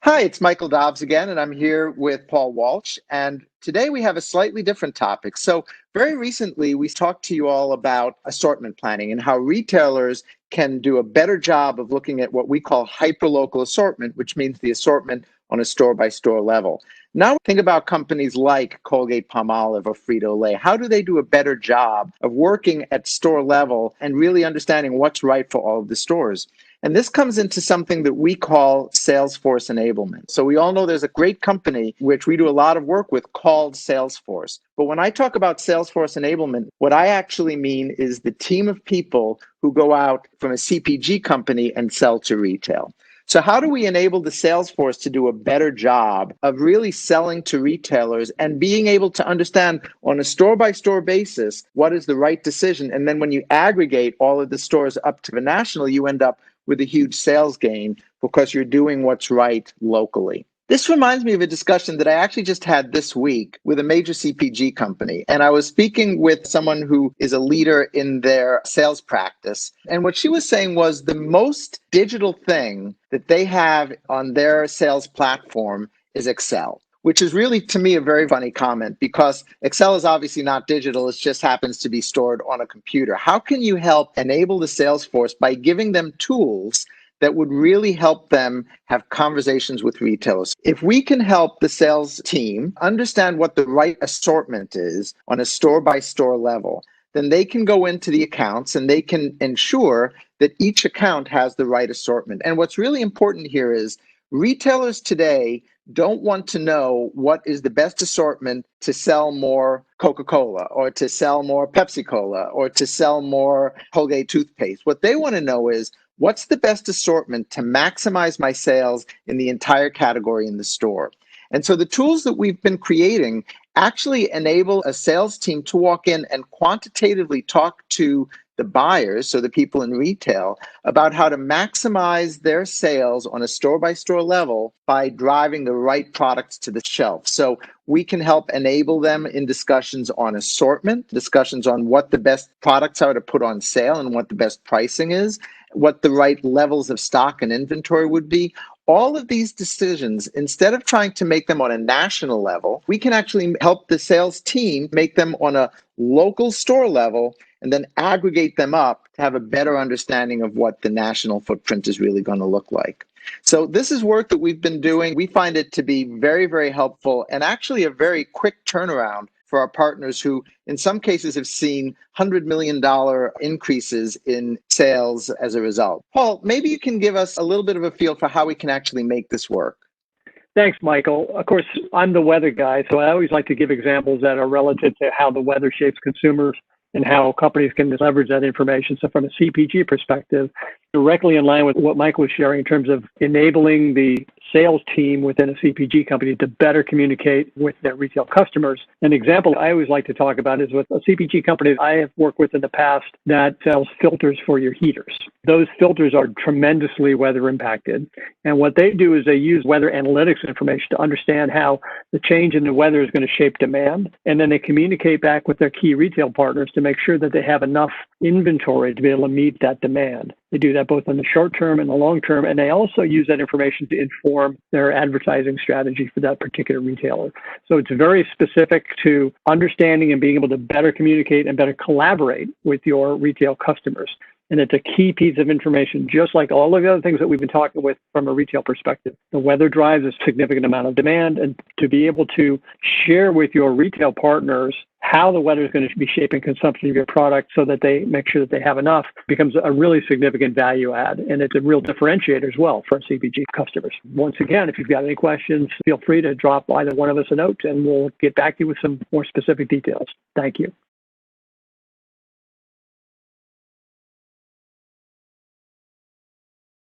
Hi, it's Michael Dobbs again, and I'm here with Paul Walsh. And today we have a slightly different topic. So, very recently, we talked to you all about assortment planning and how retailers can do a better job of looking at what we call hyperlocal assortment, which means the assortment on a store by store level. Now, think about companies like Colgate Palmolive or Frito-Lay. How do they do a better job of working at store level and really understanding what's right for all of the stores? And this comes into something that we call Salesforce enablement. So we all know there's a great company which we do a lot of work with called Salesforce. But when I talk about Salesforce enablement, what I actually mean is the team of people who go out from a CPG company and sell to retail. So how do we enable the sales force to do a better job of really selling to retailers and being able to understand on a store by store basis what is the right decision? And then when you aggregate all of the stores up to the national, you end up with a huge sales gain because you're doing what's right locally. This reminds me of a discussion that I actually just had this week with a major CPG company. And I was speaking with someone who is a leader in their sales practice. And what she was saying was the most digital thing that they have on their sales platform is Excel, which is really, to me, a very funny comment because Excel is obviously not digital. It just happens to be stored on a computer. How can you help enable the sales force by giving them tools that would really help them have conversations with retailers? If we can help the sales team understand what the right assortment is on a store by store level, then they can go into the accounts and they can ensure that each account has the right assortment. And what's really important here is retailers today don't want to know what is the best assortment to sell more Coca-Cola or to sell more Pepsi-Cola or to sell more Colgate toothpaste. What they want to know is what's the best assortment to maximize my sales in the entire category in the store. And so the tools that we've been creating actually enable a sales team to walk in and quantitatively talk to the buyers, so the people in retail, about how to maximize their sales on a store by store level by driving the right products to the shelf. So we can help enable them in discussions on assortment, discussions on what the best products are to put on sale and what the best pricing is, what the right levels of stock and inventory would be. All of these decisions, instead of trying to make them on a national level, we can actually help the sales team make them on a local store level and then aggregate them up to have a better understanding of what the national footprint is really going to look like. So this is work that we've been doing. We find it to be very, very helpful and actually a very quick turnaround for our partners who, in some cases, have seen $100 million increases in sales as a result. Paul, maybe you can give us a little bit of a feel for how we can actually make this work. Thanks, Michael. Of course, I'm the weather guy, so I always like to give examples that are relative to how the weather shapes consumers and how companies can leverage that information. So from a CPG perspective, directly in line with what Michael was sharing in terms of enabling the sales team within a CPG company to better communicate with their retail customers. An example I always like to talk about is with a CPG company I have worked with in the past that sells filters for your heaters. Those filters are tremendously weather impacted. And what they do is they use weather analytics information to understand how the change in the weather is going to shape demand. And then they communicate back with their key retail partners to make sure that they have enough inventory to be able to meet that demand. They do that both in the short term and the long term, and they also use that information to inform their advertising strategy for that particular retailer. So it's very specific to understanding and being able to better communicate and better collaborate with your retail customers. And it's a key piece of information, just like all of the other things that we've been talking with from a retail perspective. The weather drives a significant amount of demand, and to be able to share with your retail partners how the weather is going to be shaping consumption of your product so that they make sure that they have enough becomes a really significant value add. And it's a real differentiator as well for CPG customers. Once again, if you've got any questions, feel free to drop either one of us a note and we'll get back to you with some more specific details. Thank you.